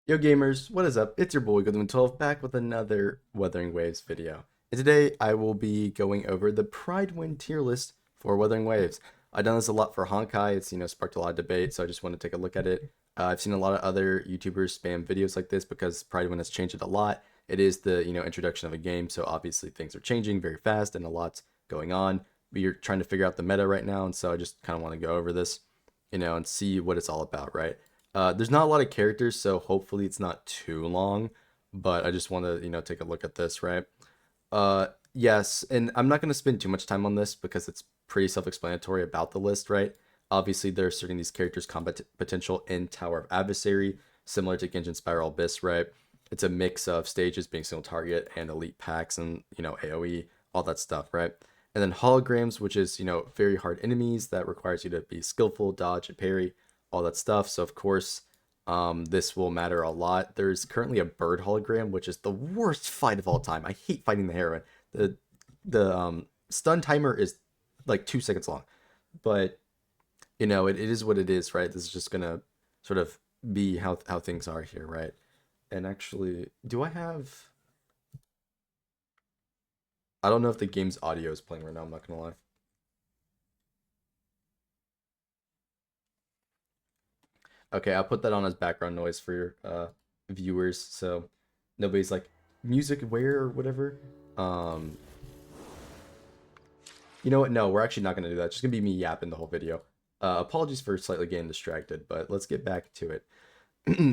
Yo gamers, what is up? It's your boy Goodwin12 back with another Wuthering Waves video. And today I will be going over the Prydwen tier list for Wuthering Waves. I've done this a lot for Honkai. It's sparked a lot of debate, so I just want to take a look at it. I've seen a lot of other YouTubers spam videos like this because Prydwen has changed it a lot. It is the introduction of a game, so obviously things are changing very fast and a lot's going on. We're trying to figure out the meta right now, and so I just kind of want to go over this, and see what it's all about, right? There's not a lot of characters, so hopefully it's not too long. But I just want to, take a look at this, right? Yes, and I'm not going to spend too much time on this because it's pretty self-explanatory about the list, right? Obviously, they're asserting these characters' combat potential in Tower of Adversary, similar to Genshin Spiral Abyss, right? It's a mix of stages being single target and elite packs and, AoE, all that stuff, right? And then holograms, which is, very hard enemies that requires you to be skillful, dodge, and parry, all that stuff. So of course, this will matter a lot. There's currently a bird hologram, which is the worst fight of all time. I hate fighting the heroine. The stun timer is like 2 seconds long, but it is what it is, right? This is just gonna sort of be how things are here, right? And actually, do I have? I don't know if the game's audio is playing right now. I'm not gonna lie. Okay, I'll put that on as background noise for your viewers, so nobody's like music where or whatever. Um, you know what? No, we're actually not gonna do that. It's just gonna be me yapping the whole video. Apologies for slightly getting distracted, but let's get back to it.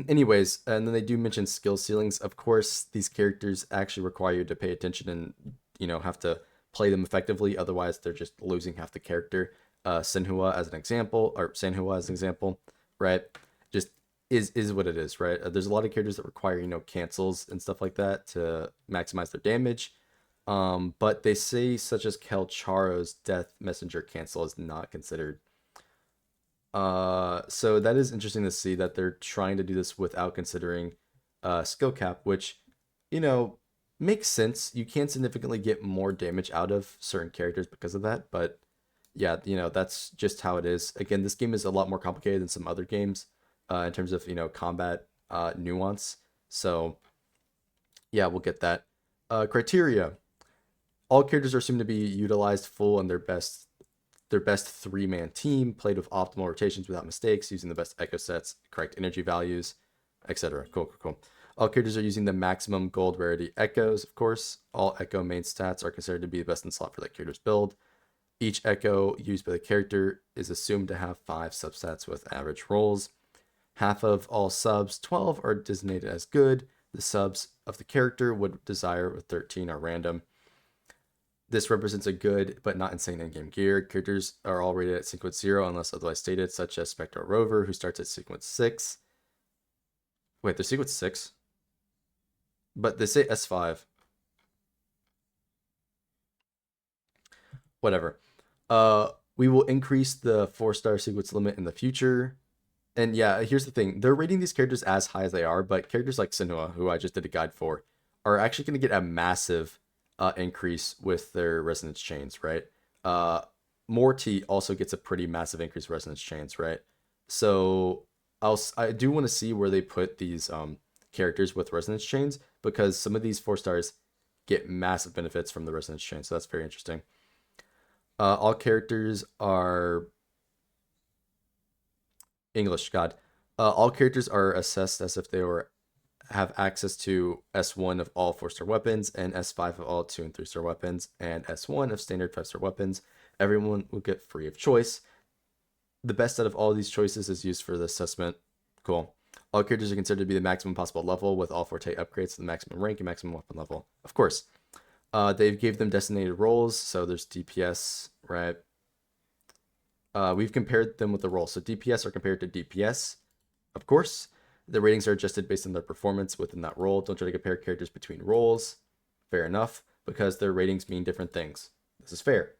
Anyways, and then they do mention skill ceilings. Of course, these characters actually require you to pay attention and have to play them effectively. Otherwise, they're just losing half the character. Senhua as an example, or Senhua as an example, right? Just is what it is, right? There's a lot of characters that require cancels and stuff like that to maximize their damage. But they say such as Kelcharo's Death Messenger cancel is not considered. So that is interesting to see that they're trying to do this without considering skill cap, which you know makes sense. You can significantly get more damage out of certain characters because of that, but yeah, that's just how it is. Again, this game is a lot more complicated than some other games in terms of combat nuance. So yeah, we'll get that. Criteria: all characters are assumed to be utilized full and their best three-man team, played with optimal rotations without mistakes, using the best echo sets, correct energy values, etc. Cool, cool, cool. All characters are using the maximum gold rarity echoes, of course. All echo main stats are considered to be the best in slot for that character's build. Each echo used by the character is assumed to have 5 subsets with average rolls. Half of all subs, 12, are designated as good. The subs of the character would desire with 13 are random. This represents a good but not insane in-game gear. Characters are all rated at sequence 0 unless otherwise stated, such as Spectral Rover, who starts at sequence 6. Wait, they're sequence 6? But they say S5. Whatever. We will increase the 4-star sequence limit in the future. And yeah, here's the thing. They're rating these characters as high as they are, but characters like Senua, who I just did a guide for, are actually going to get a massive increase with their resonance chains, right? Uh, Morty also gets a pretty massive increase in resonance chains, right? So I do want to see where they put these characters with resonance chains because some of these 4 stars get massive benefits from the resonance chain. So that's very interesting. All characters are English. God, all characters are assessed as if they were have access to S1 of all 4-star weapons and S5 of all 2 and 3-star weapons and S1 of standard 5-star weapons. Everyone will get free of choice. The best out of all these choices is used for the assessment. Cool. All characters are considered to be the maximum possible level with all forte upgrades to the maximum rank and maximum weapon level. Of course. They gave them designated roles, so there's DPS, right? We've compared them with the roles. So DPS are compared to DPS, of course. The ratings are adjusted based on their performance within that role. Don't try to compare characters between roles. Fair enough, because their ratings mean different things. This is fair.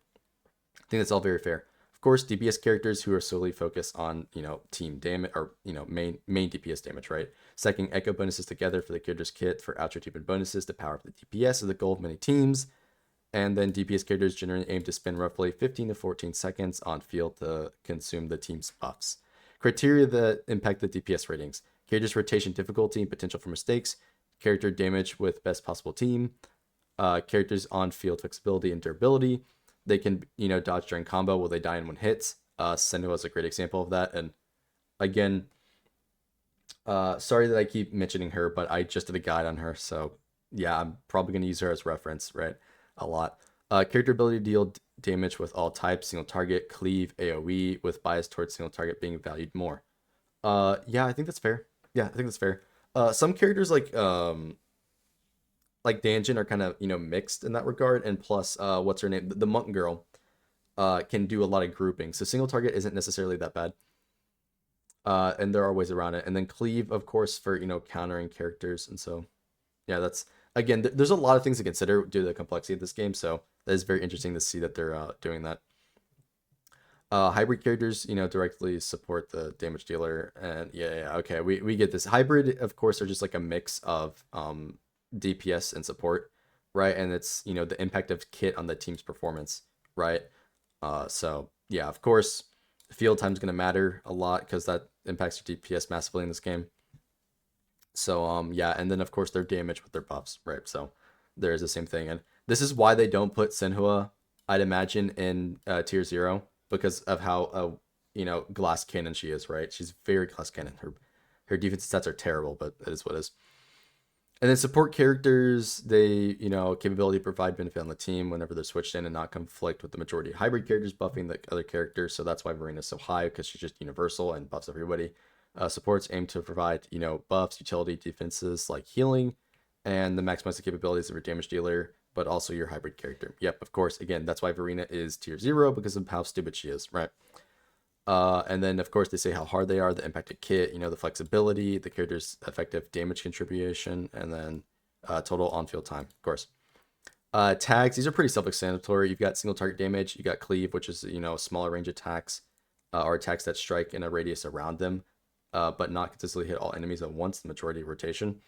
I think that's all very fair. Of course, DPS characters who are solely focused on, team damage or, main DPS damage, right? Stacking echo bonuses together for the character's kit for outro team and bonuses to power up the DPS of the goal of many teams. And then DPS characters generally aim to spend roughly 15 to 14 seconds on field to consume the team's buffs. Criteria that impact the DPS ratings. character's rotation difficulty and potential for mistakes, character damage with best possible team, characters on field flexibility and durability. They can, dodge during combo. Will they die in one hits? Senua is a great example of that. And again, sorry that I keep mentioning her, but I just did a guide on her. So yeah, I'm probably going to use her as reference, right? A lot. Character ability to deal damage with all types, single target, cleave, AoE, with bias towards single target being valued more. Yeah, I think that's fair. Yeah, I think that's fair. Some characters like Danjin are kind of mixed in that regard, and plus, what's her name? The monk girl, can do a lot of grouping, so single target isn't necessarily that bad. And there are ways around it, and then cleave, of course, for countering characters, and so yeah, that's again, there's a lot of things to consider due to the complexity of this game, so that is very interesting to see that they're doing that. Hybrid characters, directly support the damage dealer, and yeah, okay, we get this. Hybrid, of course, are just like a mix of DPS and support, right? And it's the impact of kit on the team's performance, right? So yeah, of course, field time is going to matter a lot because that impacts your DPS massively in this game. So yeah, and then of course their damage with their buffs, right? So there's the same thing, and this is why they don't put Senhua, I'd imagine, in tier 0 because of how glass cannon she is, right? She's very glass cannon. Her defense stats are terrible, but it is what it is. And then support characters, they, capability to provide benefit on the team whenever they're switched in and not conflict with the majority of hybrid characters buffing the other characters. So that's why Verina's so high, because she's just universal and buffs everybody. Supports aim to provide, buffs, utility, defenses like healing, and the maximize the capabilities of your damage dealer, but also your hybrid character. Yep, of course. Again, that's why Verina is tier 0 because of how stupid she is, right? And then, of course, they say how hard they are, the impacted kit, the flexibility, the character's effective damage contribution, and then total on-field time, of course. Tags, these are pretty self-explanatory. You've got single target damage, you got cleave, which is, smaller range attacks, or attacks that strike in a radius around them, but not consistently hit all enemies at once, the majority of rotation.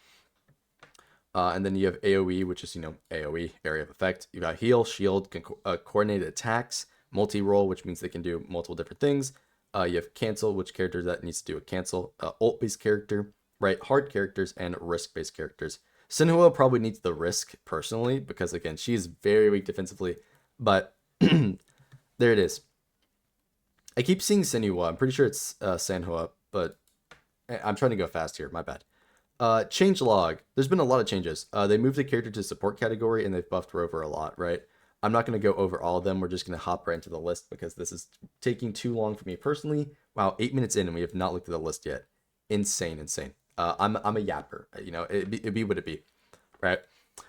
And then you have AoE, which is, AoE, area of effect. You got heal, shield, coordinated attacks, multi-roll, which means they can do multiple different things. You have cancel, which character that needs to do a cancel, ult-based character, right? Hard characters and risk-based characters. Senhua probably needs the risk personally because again, she's very weak defensively, but there it is. I keep seeing Senhua. I'm pretty sure it's Sanhua, but I'm trying to go fast here. My bad. Change log. There's been a lot of changes. They moved the character to support category and they've buffed Rover a lot, right? I'm not going to go over all of them. We're just going to hop right into the list because this is taking too long for me personally. Wow, 8 minutes in and we have not looked at the list yet. Insane. I'm a yapper. It'd be what it be, right?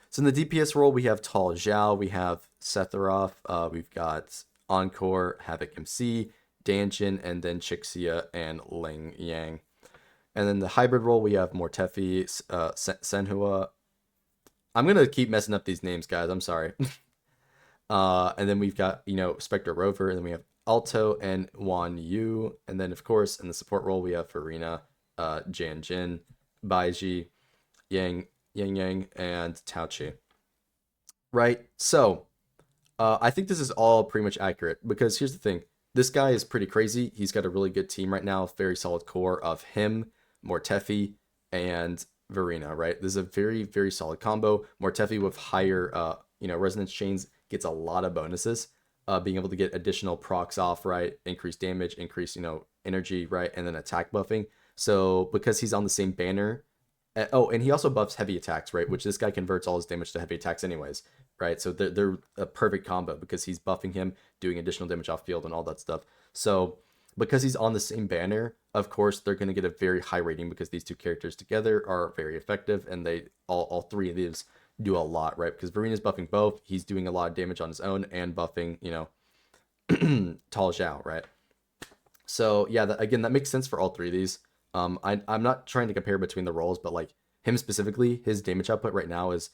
So in the DPS role, we have Tal Zhao, we have Setharoth, we've got Encore, Havoc MC, Danjin, and then Chixia and Ling Yang. And then the hybrid role, we have Mortefi, Senhua. I'm going to keep messing up these names, guys. I'm sorry. And then we've got, Spectre Rover, and then we have Alto and Wan Yu. And then, of course, in the support role, we have Farina, Jan Jin, Baiji, Yang, and Tao Chi. Right? So, I think this is all pretty much accurate because here's the thing. This guy is pretty crazy. He's got a really good team right now, very solid core of him, Mortefi, and Verina, right? This is a very, very solid combo. Mortefi with higher, resonance chains gets a lot of bonuses. Being able to get additional procs off, right? Increased damage, increase, energy, right? And then attack buffing. So because he's on the same banner. And he also buffs heavy attacks, right? Which this guy converts all his damage to heavy attacks anyways, right? So they're a perfect combo because he's buffing him, doing additional damage off field and all that stuff. So because he's on the same banner, of course, they're going to get a very high rating because these two characters together are very effective and they all three of these do a lot, right? Because Verina's buffing both. He's doing a lot of damage on his own and buffing, Tal Zhao, right? So yeah, again, that makes sense for all three of these. I'm not trying to compare between the roles, but like him specifically, his damage output right now is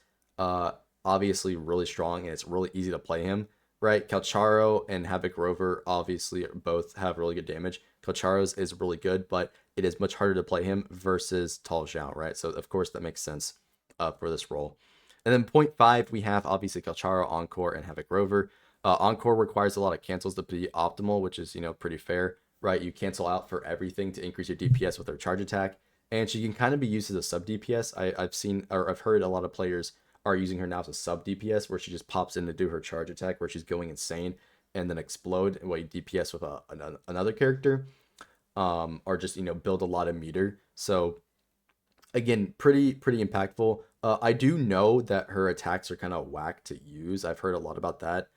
obviously really strong and it's really easy to play him, right? Calcharo and Havoc Rover obviously both have really good damage. Calcharo's is really good, but it is much harder to play him versus Tal Zhao, right? So of course that makes sense for this role. And then 0.5, we have obviously Calcharo, Encore, and Havoc Rover. Encore requires a lot of cancels to be optimal, which is, pretty fair, right? You cancel out for everything to increase your DPS with their charge attack. and she can kind of be used as a sub DPS. I've seen, or I've heard a lot of players are using her now as a sub DPS, where she just pops in to do her charge attack, where she's going insane and then explode while you DPS with another character, or just build a lot of meter. So again, pretty impactful. I do know that her attacks are kind of whack to use. I've heard a lot about that,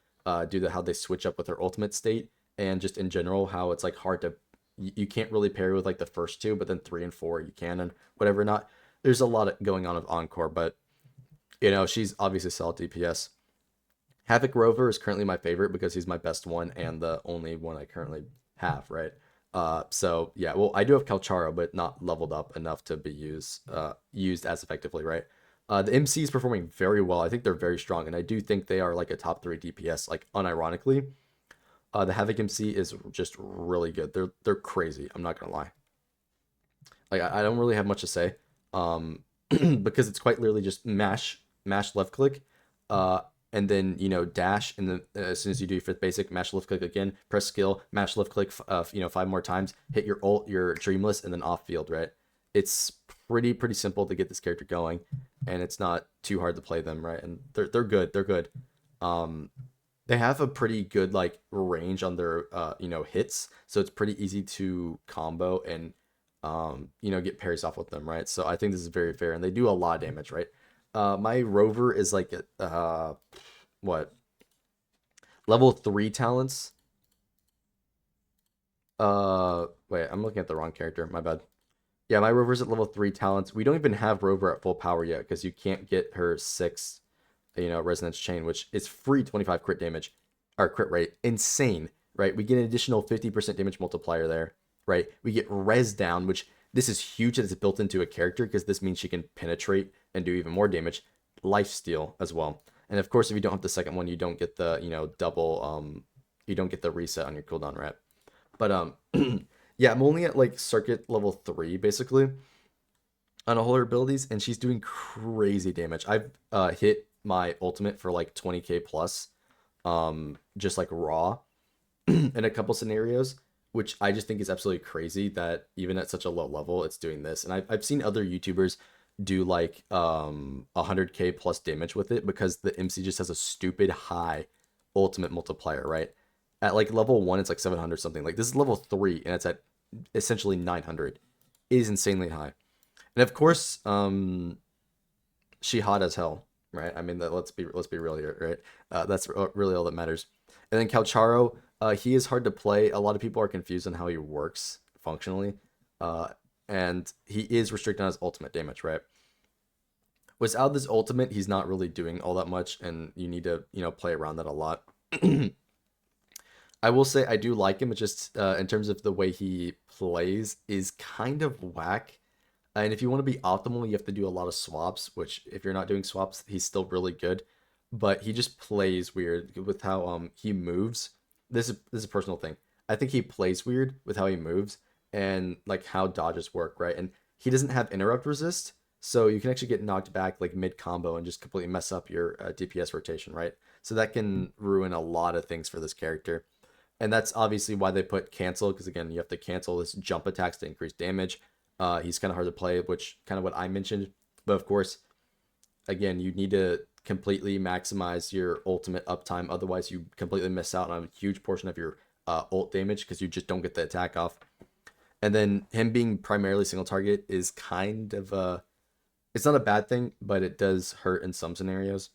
due to how they switch up with her ultimate state, and just in general how it's like hard to, you can't really parry with like the first two, but then 3 and 4 you can, and whatever not. There's a lot going on with Encore, but she's obviously solid DPS. Havoc Rover is currently my favorite because he's my best one and the only one I currently have, right? So yeah, well, I do have Calcharo, but not leveled up enough to be used as effectively, right? The MC is performing very well. I think they're very strong, and I do think they are like a top 3 DPS, like unironically. The Havoc MC is just really good. They're crazy. I'm not gonna lie. Like I don't really have much to say, because it's quite literally just mash left click, and then dash, and then as soon as you do your 5th basic, mash left click again, press skill, mash left click 5 more times, hit your ult, your dreamless, and then off field, right? It's pretty simple to get this character going, and it's not too hard to play them, right? And they're good. They're good. They have a pretty good like range on their hits, so it's pretty easy to combo and get parries off with them, right? So I think this is very fair, and they do a lot of damage, right? My rover is like what, level 3 talents. Wait, I'm looking at the wrong character. My bad. Yeah, my rover's at level 3 talents. We don't even have rover at full power yet because you can't get her 6, resonance chain, which is free 25 crit damage or crit rate. Insane, right? We get an additional 50% damage multiplier there, right? We get res down, which this is huge that it's built into a character because this means she can penetrate and do even more damage. Life steal as well. And of course, if you don't have the second one, you don't get the, double, you don't get the reset on your cooldown, right? But yeah, I'm only at like circuit level 3 basically on all her abilities, and she's doing crazy damage. I've hit my ultimate for like 20k plus, just like raw in a couple scenarios, which I just think is absolutely crazy that even at such a low level it's doing this. And I've seen other YouTubers do like 100k plus damage with it because the MC just has a stupid high ultimate multiplier, right? At like level 1 it's like 700 something. Like this is level 3 and it's at essentially 900. It is insanely high. And of course, she hot as hell, right? I mean, let's be real here, right? That's really all that matters. And then Calcharo, he is hard to play. A lot of people are confused on how he works functionally, and he is restricted on his ultimate damage, right? Without this ultimate, he's not really doing all that much, and you need to play around that a lot. I will say I do like him. It's just in terms of the way he plays is kind of whack. And if you want to be optimal, you have to do a lot of swaps, which if you're not doing swaps, he's still really good. But he just plays weird with how he moves. This is a personal thing. I think he plays weird with how he moves and like how dodges work, right? And he doesn't have interrupt resist, so you can actually get knocked back like mid combo and just completely mess up your DPS rotation, right? So that can ruin a lot of things for this character. And that's obviously why they put cancel, because again, you have to cancel his jump attacks to increase damage. He's kind of hard to play, which kind of what I mentioned. But of course, again, you need to completely maximize your ultimate uptime. Otherwise, you completely miss out on a huge portion of your ult damage because you just don't get the attack off. And then him being primarily single target is kind of it's not a bad thing, but it does hurt in some scenarios.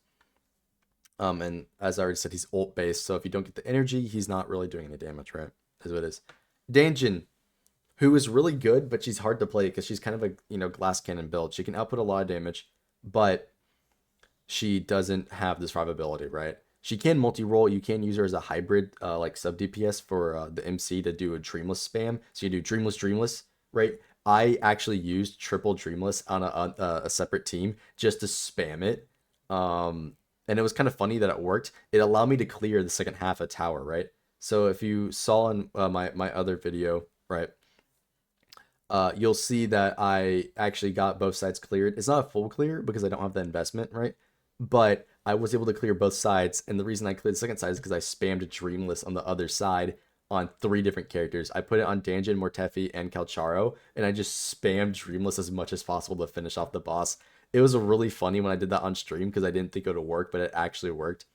And as I already said, he's ult based, so if you don't get the energy, he's not really doing any damage, right? Is what it is. Danjin, who is really good, but she's hard to play because she's kind of a glass cannon build. She can output a lot of damage, but she doesn't have the survivability, right? She can multi-roll. You can use her as a hybrid, like sub DPS for the MC to do a Dreamless spam. So you do Dreamless, right? I actually used triple Dreamless on a separate team just to spam it. And it was kind of funny that it worked. It allowed me to clear the second half of tower, right? So if you saw in my other video, right, you'll see that I actually got both sides cleared. It's not a full clear because I don't have the investment, right? But I was able to clear both sides, and the reason I cleared the second side is because I spammed Dreamless on the other side on 3 different characters. I put it on Danjin, Mortefi, and Calcharo, and I just spammed Dreamless as much as possible to finish off the boss. It was really funny when I did that on stream because I didn't think it would work, but it actually worked.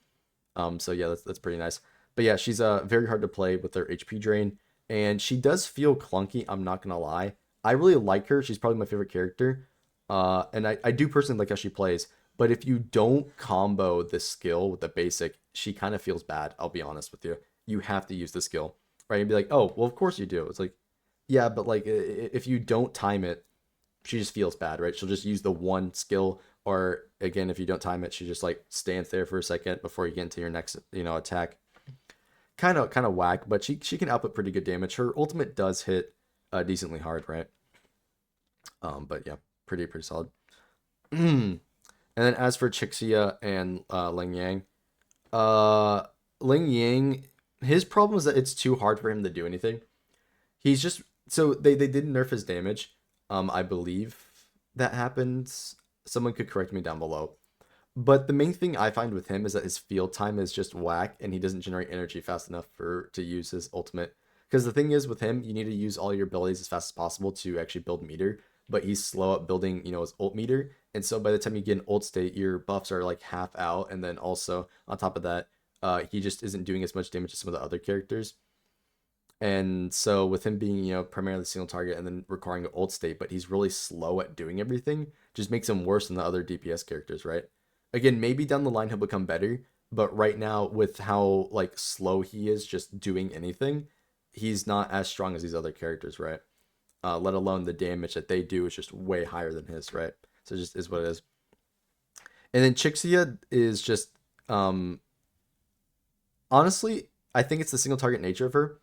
So yeah, that's pretty nice. But yeah, she's very hard to play with her HP drain, and she does feel clunky. I'm not gonna lie. I really like her. She's probably my favorite character. And I do personally like how she plays. But if you don't combo the skill with the basic, she kind of feels bad. I'll be honest with you. You have to use the skill, right? And be like, oh, well, of course you do. It's like, yeah, but like if you don't time it, she just feels bad, right? She'll just use the one skill, or again, if you don't time it, she just like stands there for a second before you get into your next, attack. Kind of whack, but she can output pretty good damage. Her ultimate does hit decently hard, right? But yeah, pretty solid. And then as for Chixia and Ling Yang, uh, Ling Yang, his problem is that it's too hard for him to do anything. He's just so they did nerf his damage. I believe that happens. Someone could correct me down below. But the main thing I find with him is that his field time is just whack, and he doesn't generate energy fast enough to use his ultimate. Because the thing is with him, you need to use all your abilities as fast as possible to actually build meter. But he's slow at building, his ult meter, and so by the time you get an ult state, your buffs are like half out, and then also on top of that, he just isn't doing as much damage as some of the other characters. And so with him being, primarily single target and then requiring an ult state, but he's really slow at doing everything, just makes him worse than the other DPS characters, right? Again, maybe down the line he'll become better, but right now with how like slow he is just doing anything, he's not as strong as these other characters, right? Let alone the damage that they do is just way higher than his, right? So it just is what it is. And then Chixia is just honestly, I think it's the single target nature of her.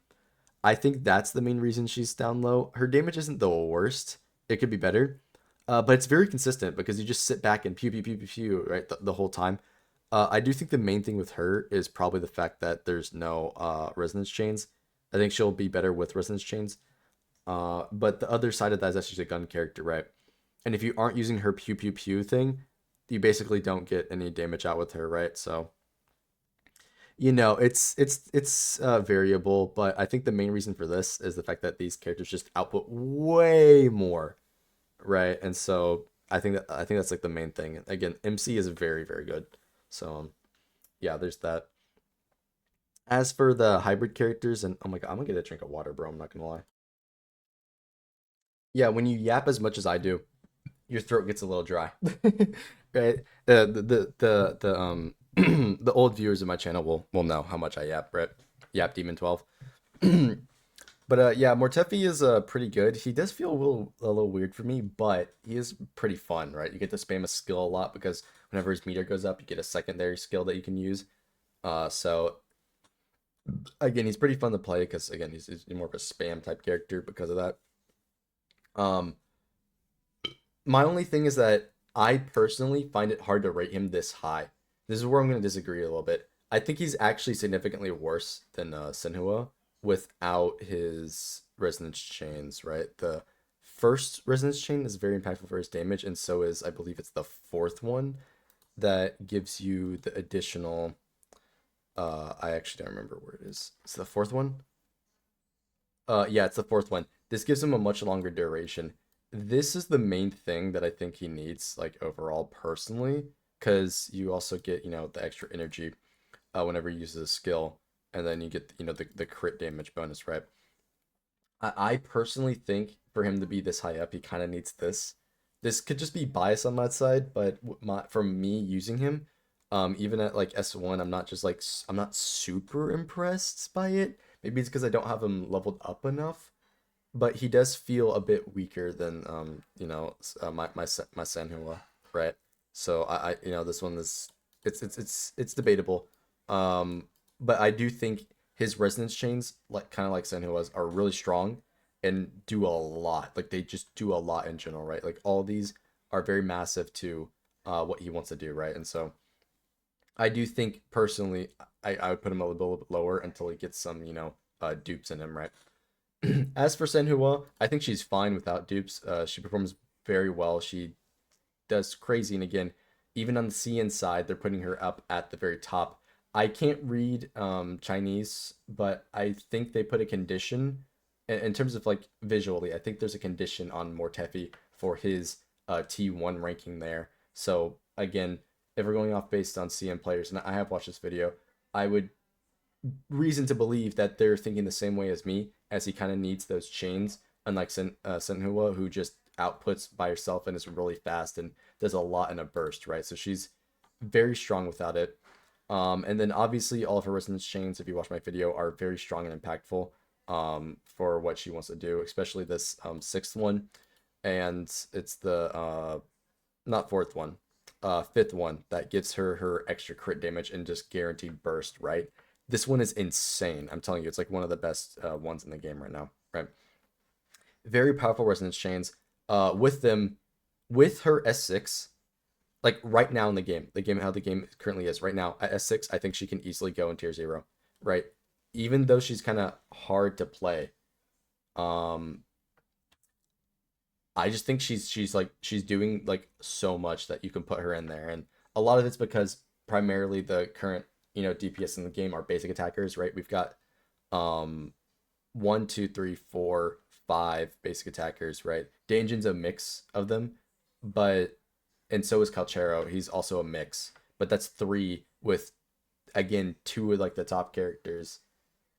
I think that's the main reason she's down low. Her damage isn't the worst. It could be better. But it's very consistent because you just sit back and pew pew pew pew pew right the whole time. I do think the main thing with her is probably the fact that there's no resonance chains. I think she'll be better with resonance chains. But the other side of that is that she's a gun character, right? And if you aren't using her pew pew pew thing, you basically don't get any damage out with her, right? So it's variable, but I think the main reason for this is the fact that these characters just output way more, right? And so I think that's like the main thing. Again, MC is very very good. So yeah, there's that. As for the hybrid characters, and oh my god, I'm gonna get a drink of water, bro. I'm not gonna lie. Yeah, when you yap as much as I do, your throat gets a little dry, right? The the old viewers of my channel will know how much I yap, right? Yap Demon 12. But yeah, Mortefi is pretty good. He does feel a little weird for me, but he is pretty fun, right? You get to spam a skill a lot because whenever his meter goes up, you get a secondary skill that you can use. So again, he's pretty fun to play because again, he's more of a spam type character because of that. Um, my only thing is that I personally find it hard to rate him this high. This is where I'm going to disagree a little bit. I think he's actually significantly worse than Senhua without his resonance chains, right? The first resonance chain is very impactful for his damage, and so is, I believe it's the fourth one that gives you the additional. I actually don't remember where it is. It's the fourth one. Yeah, it's the fourth one. This gives him a much longer duration. This is the main thing that I think he needs, like overall, personally, because you also get, the extra energy whenever he uses a skill, and then you get, the crit damage bonus, right? I personally think for him to be this high up, he kind of needs this. This could just be bias on my side, but from me using him, even at like S1, I'm not just like I'm not super impressed by it. Maybe it's because I don't have him leveled up enough, but he does feel a bit weaker than my Sanhua, right? So this one is it's debatable. But I do think his resonance chains, like kind of like Senhua's, are really strong and do a lot. Like they just do a lot in general, right? Like all these are very massive to what he wants to do, right? And so I do think personally I would put him a little bit lower until he gets some, dupes in him, right? As for Senhua, I think she's fine without dupes. She performs very well. She does crazy, and again, even on the CN side, they're putting her up at the very top. I can't read Chinese, but I think they put a condition in terms of like visually. I think there's a condition on Mortefi for his T1 ranking there. So again, if we're going off based on CM players, and I have watched this video, I would reason to believe that they're thinking the same way as me, as he kind of needs those chains, unlike Senhua, who just outputs by herself and is really fast and does a lot in a burst, right? So she's very strong without it. And then obviously all of her resonance chains, if you watch my video, are very strong and impactful for what she wants to do, especially this sixth one. And it's the not fourth one, fifth one that gives her her extra crit damage and just guaranteed burst, right? This one is insane. I'm telling you, it's like one of the best ones in the game right now, right? Very powerful resonance chains. With them, with her S6, like right now in the game, how the game currently is right now at S6, I think she can easily go in tier 0, right? Even though she's kind of hard to play, um, I just think she's doing like so much that you can put her in there, and a lot of it's because primarily the current DPS in the game are basic attackers, right? We've got um one, two, three, four, five basic attackers, right? Danjon's a mix of them, but and so is Calchero. He's also a mix, but that's three with again two of like the top characters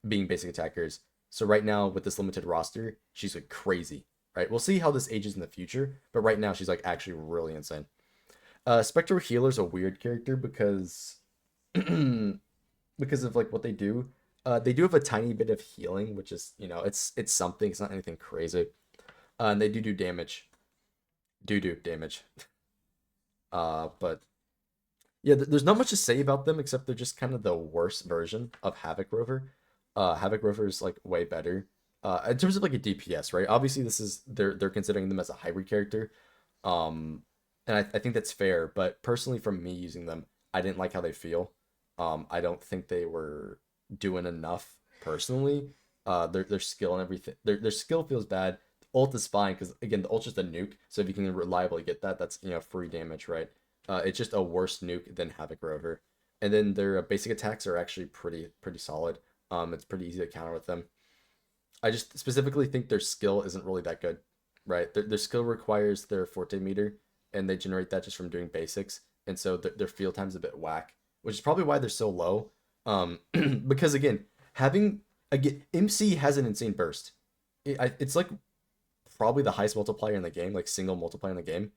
being basic attackers. So right now with this limited roster, she's like crazy, right? We'll see how this ages in the future, but right now she's like actually really insane. Spectral Healer's a weird character because because of like what they do. They do have a tiny bit of healing, which is it's something. It's not anything crazy. And they do damage. Do damage. But yeah, there's not much to say about them except they're just kind of the worst version of Havoc Rover. Havoc Rover is like way better. In terms of like a DPS, right? Obviously, this is they're considering them as a hybrid character. And I think that's fair. But personally, from me using them, I didn't like how they feel. I don't think they were doing enough personally. Their skill and everything, their skill feels bad. Ult is fine because again, the ult's just a nuke. So if you can reliably get that, that's free damage, right? It's just a worse nuke than Havoc Rover. And then their basic attacks are actually pretty solid. It's pretty easy to counter with them. I just specifically think their skill isn't really that good, right? Their skill requires their Forte meter, and they generate that just from doing basics, and so their field time's a bit whack, which is probably why they're so low. Because again, having again MC has an insane burst. It's like probably the highest multiplier in the game, like single multiplier in the game,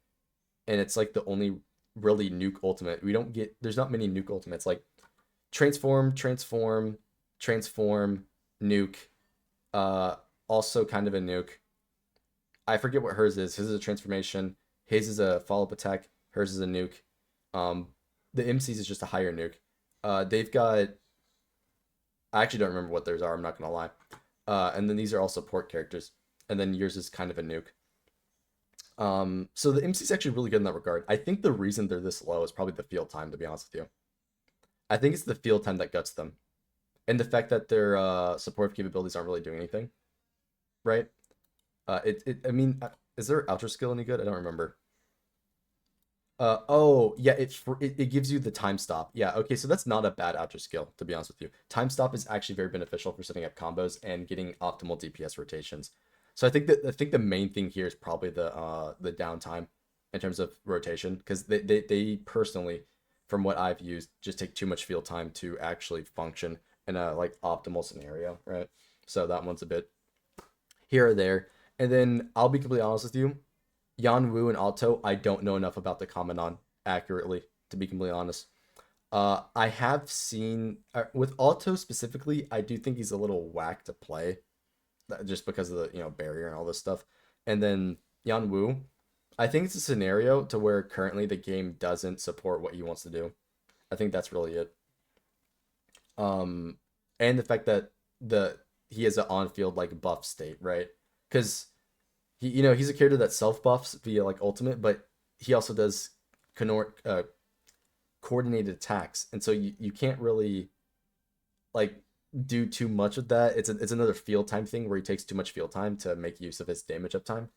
and it's like the only really nuke ultimate. We don't get there's not many nuke ultimates like transform, transform, transform, nuke. Uh, Also kind of a nuke. I forget what hers is. His is a transformation. His is a follow-up attack. Hers is a nuke. Um, the MC's is just a higher nuke. They've got. I actually don't remember what theirs are. I'm not gonna lie. And then these are all support characters. And then yours is kind of a nuke. So the MC is actually really good in that regard. I think the reason they're this low is probably the field time. To be honest with you, I think it's the field time that guts them, and the fact that their supportive capabilities aren't really doing anything, right? I mean, is their ultra skill any good? I don't remember. Oh yeah, it gives you the time stop. Yeah, okay, so that's not a bad ultra skill, to be honest with you. Time stop is actually very beneficial for setting up combos and getting optimal DPS rotations. So I think the main thing here is probably the downtime in terms of rotation, because they personally, from what I've used, just take too much field time to actually function in a like optimal scenario, right? So that one's a bit here or there. And then I'll be completely honest with you, Yan Wu and Alto, I don't know enough about to comment on accurately, to be completely honest. I have seen with Alto specifically, I do think he's a little whack to play, just because of the barrier and all this stuff. And then Yan Wu, I think it's a scenario to where currently the game doesn't support what he wants to do. I think that's really it. Um, and the fact that the he has an on-field like buff state, right? Because he's a character that self buffs via like ultimate, but he also does uh, coordinated attacks, and so you can't really like do too much with that. It's another field time thing where he takes too much field time to make use of his damage uptime.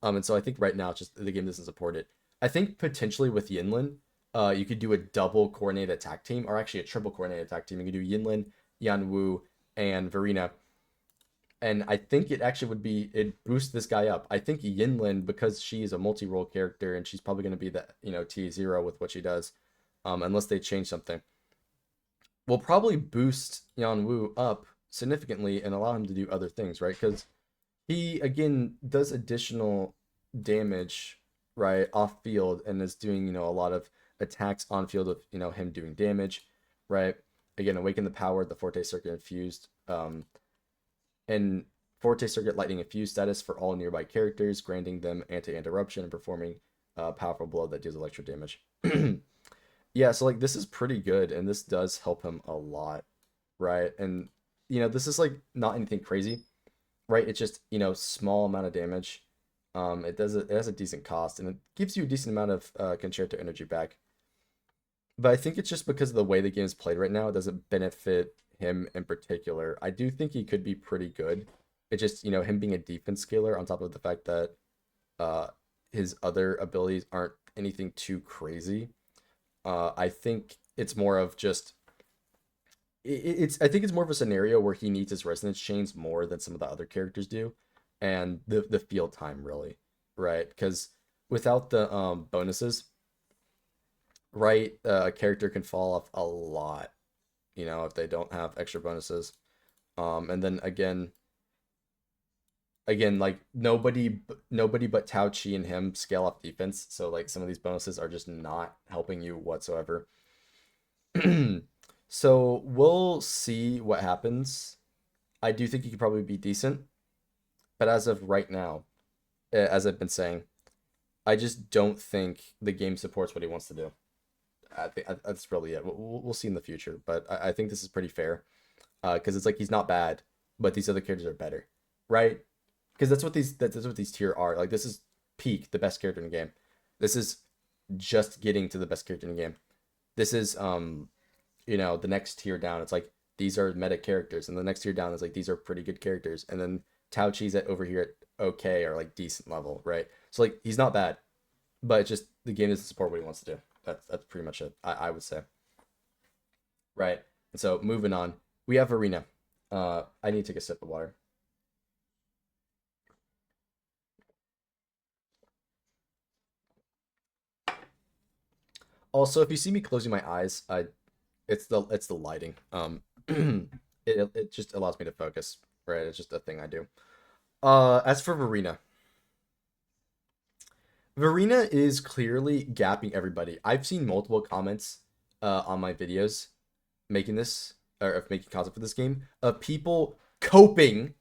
And so I think right now it's just the game doesn't support it. I think potentially with Yinlin, You could do a double coordinated attack team, or actually a triple coordinated attack team. You could do Yinlin, Yanwu, and Verena. And I think it actually would be it boosts this guy up. I think Yinlin, because she is a multi-role character and she's probably going to be the T0 with what she does, unless they change something, will probably boost Yanwu up significantly and allow him to do other things, right? Because he again does additional damage, right, off field and is doing a lot of attacks on field of him doing damage, right? Again, awaken the power of the Forte Circuit infused. And Forte Circuit Lightning Infused status for all nearby characters, granting them anti-interruption and performing a powerful blow that deals electro damage. Yeah, so like this is pretty good, and this does help him a lot, right? And this is like not anything crazy, right? It's just small amount of damage. It has a decent cost, and it gives you a decent amount of concerto energy back. But I think it's just because of the way the game is played right now, it doesn't benefit him in particular. I do think he could be pretty good. It's just, him being a defense scaler on top of the fact that uh his other abilities aren't anything too crazy. I think it's more of just it's I think it's more of a scenario where he needs his resonance chains more than some of the other characters do, and the field time really, right? Because without the bonuses, right, a character can fall off a lot, if they don't have extra bonuses. And then again, like nobody but Tao Chi and him scale up defense, so like some of these bonuses are just not helping you whatsoever. So we'll see what happens. I do think he could probably be decent, but as of right now, as I've been saying, I just don't think the game supports what he wants to do. I think that's really it. We'll see in the future, but I think this is pretty fair, because it's like he's not bad, but these other characters are better, right? Because that's what these tier are. Like this is peak the best character in the game. This is just getting to the best character in the game. This is the next tier down. It's like these are meta characters, and the next tier down is like these are pretty good characters, and then Tao Chi's at over here at okay or like decent level, right? So like he's not bad, but it's just the game doesn't support what he wants to do. That's pretty much it. I would say, right? And so moving on, we have Arena. I need to take a sip of water. Also, if you see me closing my eyes, it's the lighting. It just allows me to focus, right? It's just a thing I do. As for Verena, Verena is clearly gapping everybody. I've seen multiple comments on my videos making this or of making content for this game of people coping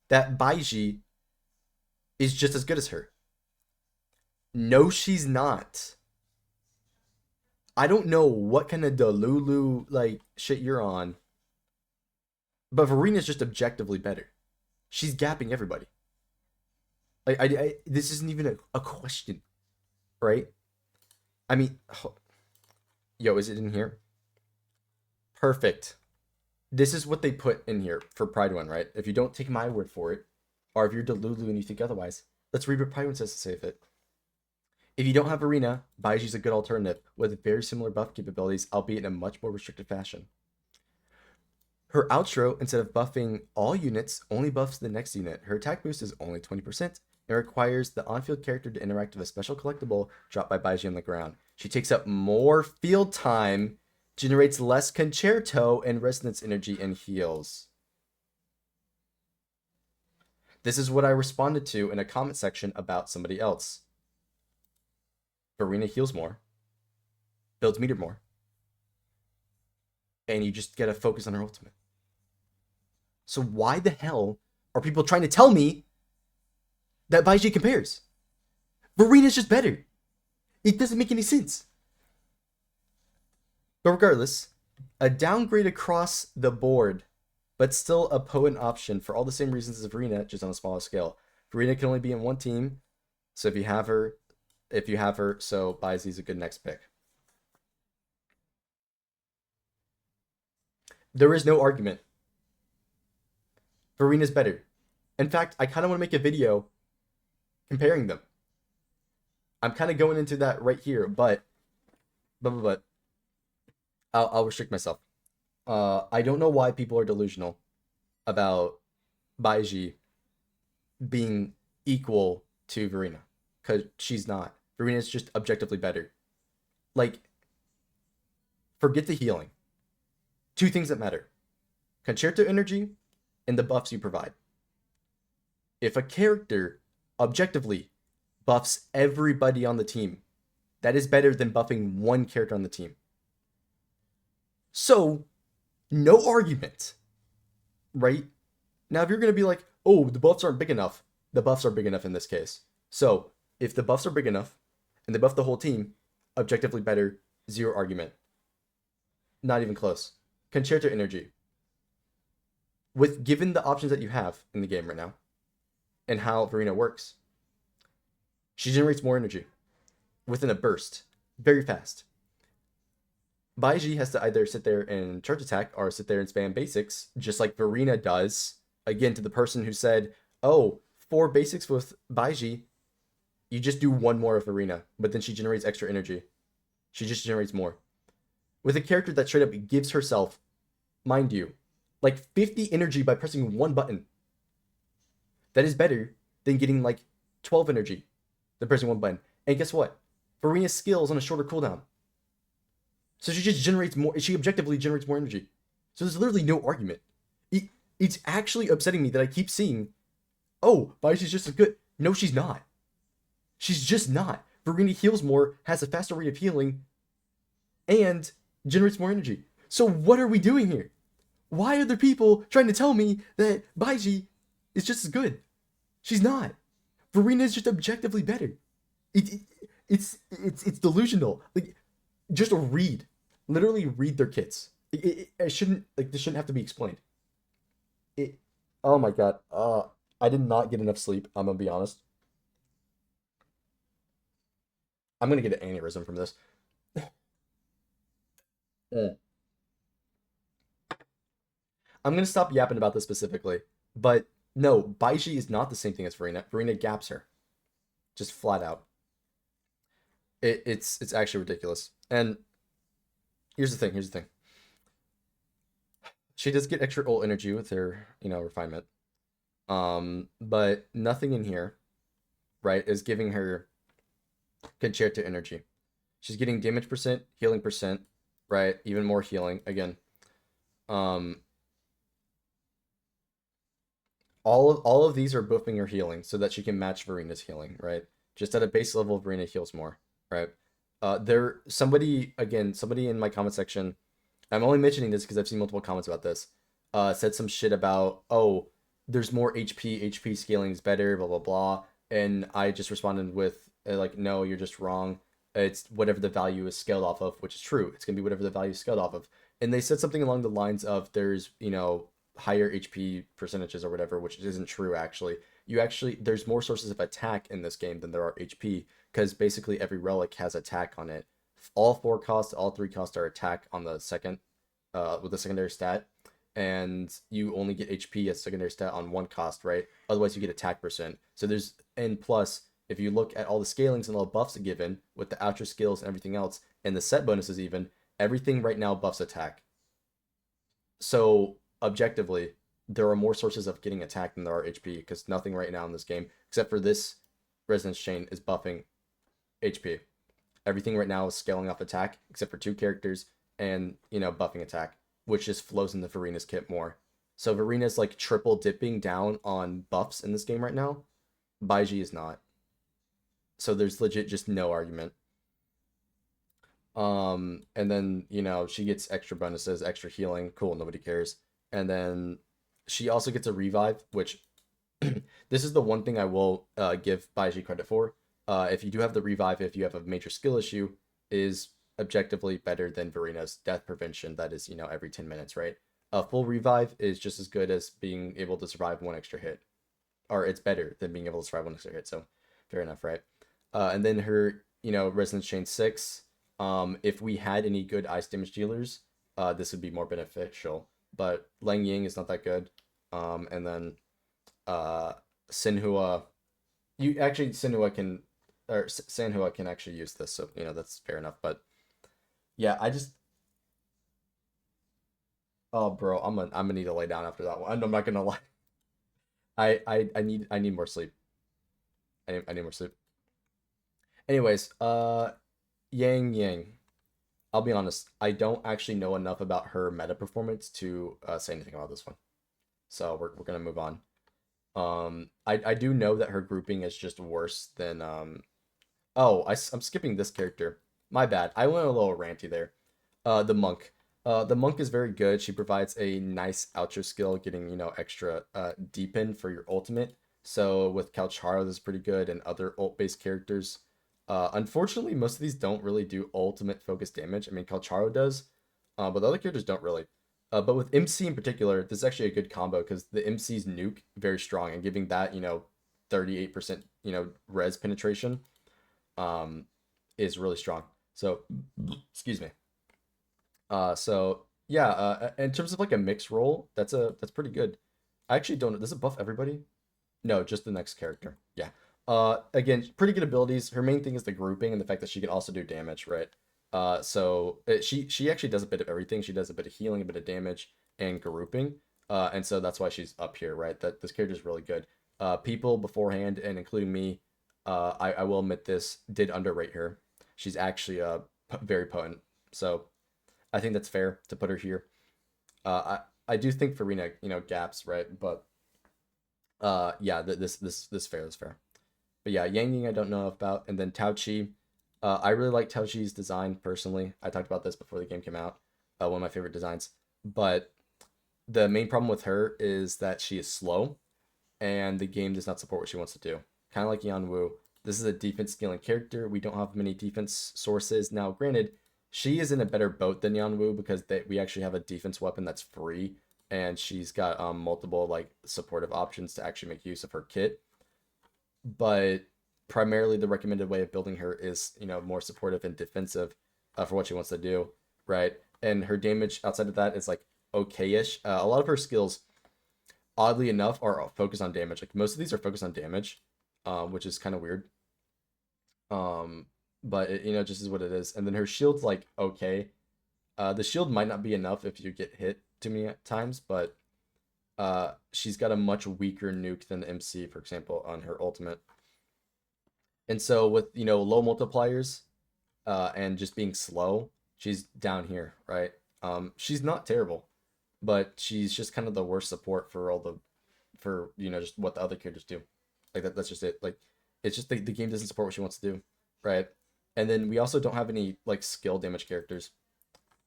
that Baiji is just as good as her. No, she's not. I don't know what kind of Delulu like shit you're on, but Verena's just objectively better. She's gapping everybody. Like this isn't even a question, right? I mean, yo, is it in here? Perfect. This is what they put in here for Prydwen, right? If you don't take my word for it, or if you're Delulu and you think otherwise, let's read what Prydwen says to save it. If you don't have Arena, Baiji's a good alternative with very similar buff capabilities, albeit in a much more restricted fashion. Her outro, instead of buffing all units, only buffs the next unit. Her attack boost is only 20%. It requires the on-field character to interact with a special collectible dropped by Baiji on the ground. She takes up more field time, generates less concerto and resonance energy, and heals. This is what I responded to in a comment section about somebody else. Verena heals more, builds meter more, and you just gotta focus on her ultimate. So why the hell are people trying to tell me that Baiji compares? Verena's just better. It doesn't make any sense. But regardless, a downgrade across the board, but still a potent option for all the same reasons as Verena, just on a smaller scale. Verena can only be in one team, so if you have her, so Baiji's a good next pick. There is no argument. Verena's better. In fact, I kind of want to make a video comparing them. I'm kind of going into that right here, but but I'll restrict myself. I don't know why people are delusional about Baiji being equal to Verena, because she's not. Verena is just objectively better. Like, forget the healing. Two things that matter: concerto energy and the buffs you provide. If a character objectively buffs everybody on the team, that is better than buffing one character on the team. So, no argument, right? Now, if you're going to be like, oh, the buffs aren't big enough, the buffs are big enough in this case. So, if the buffs are big enough and they buff the whole team, objectively better, zero argument. Not even close. Concerto energy. With given the options that you have in the game right now and how Verena works, she generates more energy within a burst, very fast. Baiji has to either sit there and charge attack or sit there and spam basics, just like Verena does. Again, to the person who said, oh, 4 basics with Baiji, you just do one more of Verena, but then she generates extra energy. She just generates more. With a character that straight up gives herself, mind you, like 50 energy by pressing one button. That is better than getting like 12 energy than pressing one button. And guess what? Verena's skill is on a shorter cooldown. So she just generates more, she objectively generates more energy. So there's literally no argument. It's actually upsetting me that I keep seeing, oh, Baiji's just as good. No, she's not. She's just not. Verena heals more, has a faster rate of healing, and generates more energy. So what are we doing here? Why are there people trying to tell me that Baiji is just as good? She's not. Verena is just objectively better. It's delusional. Like, just read, literally read their kits. It shouldn't, like, this shouldn't have to be explained. It. Oh my god. I did not get enough sleep. I'm gonna be honest. I'm gonna get an aneurysm from this. Mm. I'm gonna stop yapping about this specifically, but no, Baiji is not the same thing as Verena. Verena gaps her, just flat out. It's actually ridiculous. And here's the thing. Here's the thing. She does get extra ult energy with her, refinement. But nothing in here, right, is giving her concerto energy. She's getting damage percent, healing percent, right? Even more healing again. Um, all of these are buffing her healing so that she can match Verena's healing, right? Just at a base level, Verena heals more, right? Somebody in my comment section, I'm only mentioning this because I've seen multiple comments about this, said some shit about, oh, there's more HP scaling is better, blah blah blah, and I just responded with like, no, you're just wrong. It's whatever the value is scaled off of, which is true. It's gonna be whatever the value is scaled off of. And they said something along the lines of there's, higher HP percentages or whatever, which isn't true actually. There's more sources of attack in this game than there are HP, because basically every relic has attack on it. All 4 costs, all 3 costs are attack on the second, with the secondary stat, and you only get HP as secondary stat on 1 cost, right? Otherwise you get attack percent. So and plus, if you look at all the scalings and all the buffs given with the outro skills and everything else, and the set bonuses even, everything right now buffs attack. So objectively, there are more sources of getting attacked than there are HP, because nothing right now in this game, except for this resonance chain, is buffing HP. Everything right now is scaling off attack, except for 2 characters, and, buffing attack, which just flows into Verena's kit more. So Verena's like triple dipping down on buffs in this game right now. Baiji is not. So there's legit just no argument. And then, she gets extra bonuses, extra healing. Cool, nobody cares. And then she also gets a revive, which this is the one thing I will give Baiji credit for. If you do have the revive, if you have a major skill issue, is objectively better than Verena's death prevention. That is, every 10 minutes, right? A full revive is just as good as being able to survive 1 extra hit. Or it's better than being able to survive 1 extra hit, so fair enough, right? And then her, Resonance Chain 6, if we had any good ice damage dealers, this would be more beneficial. But Lang Ying is not that good. And then Sinhua, Sanhua can actually use this, so that's fair enough. But Yeah, I just oh bro, I'm gonna need to lay down after that one. I'm not gonna lie. I need more sleep. I need more sleep. Anyways, Yang Yang. I'll be honest, I don't actually know enough about her meta performance to say anything about this one. So we're gonna move on. I do know that her grouping is just worse than oh, I'm skipping this character. My bad. I went a little ranty there. The monk. The monk is very good. She provides a nice outro skill, getting extra deepen for your ultimate. So with Kalchara, this is pretty good, and other ult based characters. Unfortunately, most of these don't really do ultimate focus damage. I mean, Kalcharo does, but the other characters don't really. But with MC in particular, this is actually a good combo because the MC's nuke very strong and giving that 38% res penetration um, is really strong. So, excuse me. So yeah, in terms of like a mixed role, that's pretty good. I actually don't know. Does it buff everybody? No, just the next character. Yeah. Again, pretty good abilities. Her main thing is the grouping and the fact that she can also do damage, right? She actually does a bit of everything. She does a bit of healing, a bit of damage, and grouping. And so that's why she's up here, right? That this character is really good. People beforehand and including me, I will admit this, did underrate her. She's actually very potent. So I think that's fair to put her here. I do think Farina, gaps, right? But yeah, this fair is fair. But yeah, Yang Ying I don't know about, and then Tao Chi. I really like Tao Chi's design personally. I talked about this before the game came out. One of my favorite designs. But the main problem with her is that she is slow, and the game does not support what she wants to do. Kind of like Yan Wu. This is a defense scaling character. We don't have many defense sources. Now, granted, she is in a better boat than Yan Wu because we actually have a defense weapon that's free, and she's got multiple like supportive options to actually make use of her kit. But primarily, the recommended way of building her is more supportive and defensive for what she wants to do, right? And her damage outside of that is like okay-ish. A lot of her skills oddly enough, are focused on damage. Like most of these are focused on damage, which is kind of weird. Um, but it just is what it is. And then her shield's like okay. The shield might not be enough if you get hit too many times, but she's got a much weaker nuke than the MC, for example, on her ultimate. And so with low multipliers, and just being slow, she's down here, right? She's not terrible, but she's just kind of the worst support for all the for just what the other characters do. Like that's just it. Like it's just the game doesn't support what she wants to do, right? And then we also don't have any like skill damage characters.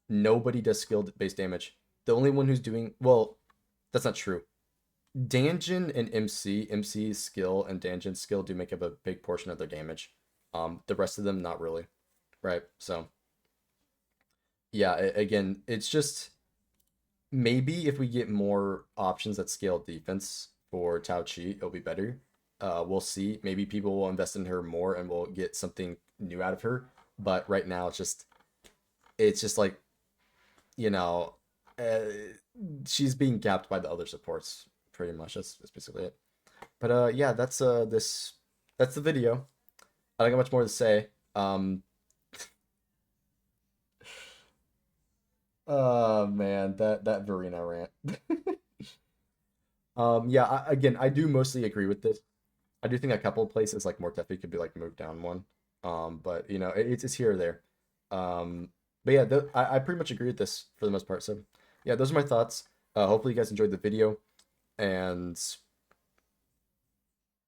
Nobody does skill based damage. The only one who's doing well, that's not true. Danjin and MC's skill and Danjin's skill do make up a big portion of their damage. The rest of them not really, right? So yeah, again, it's just maybe if we get more options that scale defense for Tao Chi, it'll be better. We'll see. Maybe people will invest in her more and we'll get something new out of her. But right now, it's just like you know, uh, she's being gapped by the other supports. Pretty much. That's basically it. But yeah, that's the video. I don't got much more to say. Oh man, that Verena rant. Yeah, again, I do mostly agree with this. I do think a couple of places like Mortefi could be like moved down one. But it's here or there. But yeah, I pretty much agree with this for the most part. So yeah, those are my thoughts. Hopefully you guys enjoyed the video, and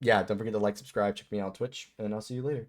yeah, don't forget to like, subscribe, check me out on Twitch, and I'll see you later.